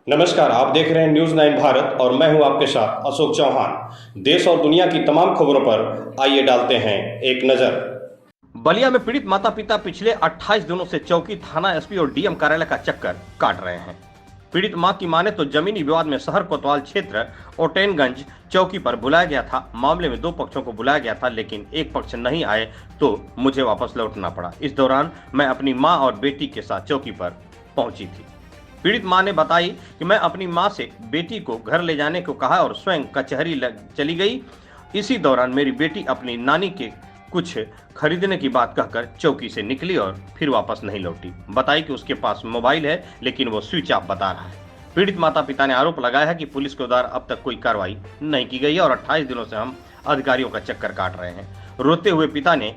नमस्कार, आप देख रहे हैं न्यूज़ 9 भारत और मैं हूं आपके साथ अशोक चौहान। देश और दुनिया की तमाम खबरों पर आइए डालते हैं एक नजर। बलिया में पीड़ित माता पिता पिछले 28 दिनों से चौकी, थाना, एसपी और डीएम कार्यालय का चक्कर काट रहे हैं। पीड़ित मां की माने तो जमीनी विवाद में शहर कोतवाल क्षेत्र ओटेनगंज चौकी पर बुलाया गया था। मामले में 2 पक्षों को बुलाया गया था, लेकिन एक पक्ष नहीं आए तो मुझे वापस लौटना पड़ा। इस दौरान मैं अपनी मां और बेटी के साथ चौकी पर पहुंची थी। पीड़ित मां ने बताई कि मैं अपनी मां से बेटी को घर ले जाने को कहा और स्वयं कचहरी चली गई। इसी दौरान मेरी बेटी अपनी नानी के कुछ खरीदने की बात कहकर चौकी से निकली और फिर वापस नहीं लौटी। बताई कि उसके पास मोबाइल है लेकिन वो स्विच ऑफ बता रहा है। पीड़ित माता पिता ने आरोप लगाया है कि पुलिस के द्वारा अब तक कोई कार्रवाई नहीं की गई है और 28 दिनों से हम अधिकारियों का चक्कर काट रहे हैं। रोते हुए पिता ने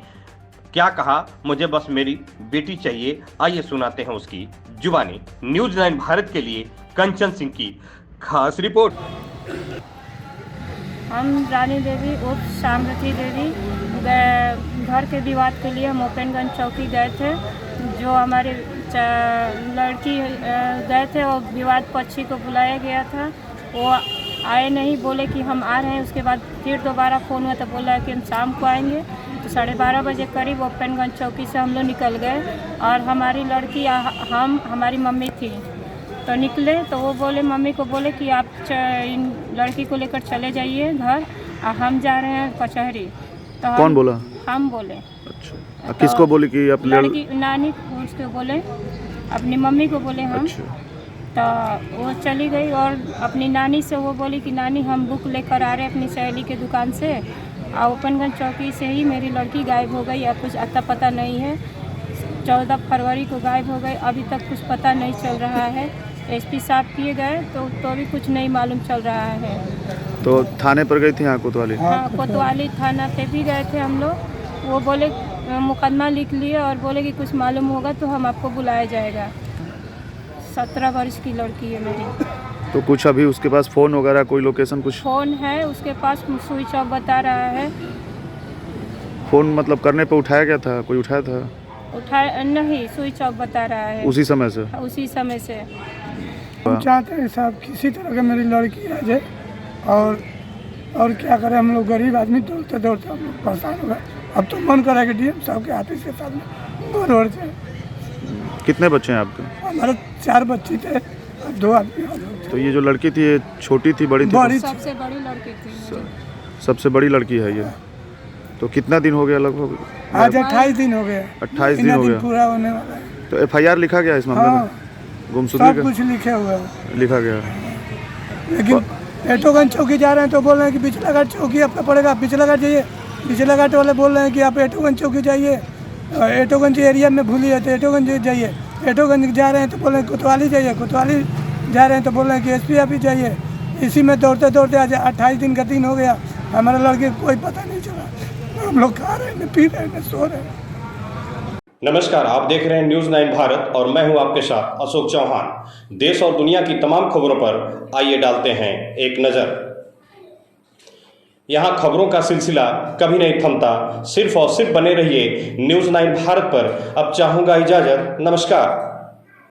क्या कहा, मुझे बस मेरी बेटी चाहिए। आइए सुनाते हैं उसकी जुबानी। न्यूज़ 9 भारत के लिए कंचन सिंह की खास रिपोर्ट। हम रानी देवी उर्फ सामर्थी देवी घर के विवाद के लिए हम ओपेनगंज चौकी गए थे। जो हमारे लड़की गए थे और विवाद पक्षी को बुलाया गया था, वो आए नहीं, बोले कि हम आ रहे हैं। उसके बाद फिर दोबारा फ़ोन हुआ तो बोला कि हम शाम को आएंगे। तो 12:30 बजे करीब ओपेनगंज चौकी से हम लोग निकल गए और हमारी लड़की हमारी मम्मी थी। तो निकले तो वो बोले, मम्मी को बोले कि आप इन लड़की को लेकर चले जाइए घर, हम जा रहे हैं कचहरी। तो कौन बोला? हम बोले। अच्छा, तो किसको बोले कि आप लड़की नानी उसको बोले, अपनी मम्मी को बोले हम। अच्छा। तो वो चली गई और अपनी नानी से वो बोली कि नानी हम बुक लेकर आ रहे हैं अपनी सहेली के दुकान से। और ओपेनगंज चौकी से ही मेरी लड़की गायब हो गई। अब कुछ अता पता नहीं है। 14 फरवरी को गायब हो गई, अभी तक कुछ पता नहीं चल रहा है। एसपी साहब किए गए तो भी कुछ नहीं मालूम चल रहा है। तो थाने पर गई थी यहाँ कोतवाली? हाँ, कोतवाली थाना पे भी गए थे हम लोग। वो बोले मुकदमा लिख लिए और बोले कि कुछ मालूम होगा तो हम आपको बुलाया जाएगा। 17 वर्ष की लड़की है मेरी। तो कुछ अभी उसके पास फ़ोन वगैरह कोई लोकेशन कुछ? फ़ोन है उसके पास, स्विच ऑफ बता रहा है। फ़ोन मतलब करने पे उठाया गया था? कोई उठाया था? उठाया नहीं, स्विच ऑफ बता रहा है उसी समय से? उसी समय से। हम चाहते हैं साहब किसी तरह के मेरी लड़की आ जाए और क्या करें, हम लोग गरीब आदमी दौड़ते दौड़ते हम लोग परेशान हो गए। अब तो मन करा कि डीएम साहब के ऑफिस के सामने दौड़ जाए। कितने बच्चे हैं आपके? हमारे 4 बच्चे थे और 2 आदमी और लोग थे। तो ये जो लड़की थी ये छोटी थी बड़ी थी? बड़ी सबसे बड़ी लड़की थी मेरी। सबसे बड़ी लड़की है ये। तो कितना दिन हो गया लगभग? आज 28 दिन हो गए। 28 दिन हो गया पूरा होने वाला है। तो FIR लिखा गया इस मामले में? गुमशुदगी सब का कुछ लिखे हुए है। लिखा गया। लेकिन एटोगंज चौकी जा रहे हैं तो बोल रहे हैं कि पिछला घाट चौकी अपना पड़ेगा, पिछला घाट जाइए। पिछला घाट वाले बोल रहे हैं कि आप एटोगंज चौकी जाइए, एटोगंज एरिया में भूलिए तो एटोगंज जाइए। एटोगंज जा रहे हैं तो बोल रहे हैं कोतवाली जाइए, कोतवाली जा रहे हैं तो बोल रहे हैं कि एसपी ऑफिस जाइए। इसी में दौड़ते दौड़ते आज 28 दिन का दिन हो गया। हमारे लड़के को कोई पता नहीं चला। हम लोग खा रहे हैं, पी रहे हैं, सो रहे हैं। नमस्कार, आप देख रहे हैं न्यूज़ 9 भारत और मैं हूं आपके साथ अशोक चौहान। देश और दुनिया की तमाम खबरों पर आइए डालते हैं एक नजर। यहां खबरों का सिलसिला कभी नहीं थमता। सिर्फ और सिर्फ बने रहिए न्यूज़ 9 भारत पर। अब चाहूंगा इजाजत। नमस्कार।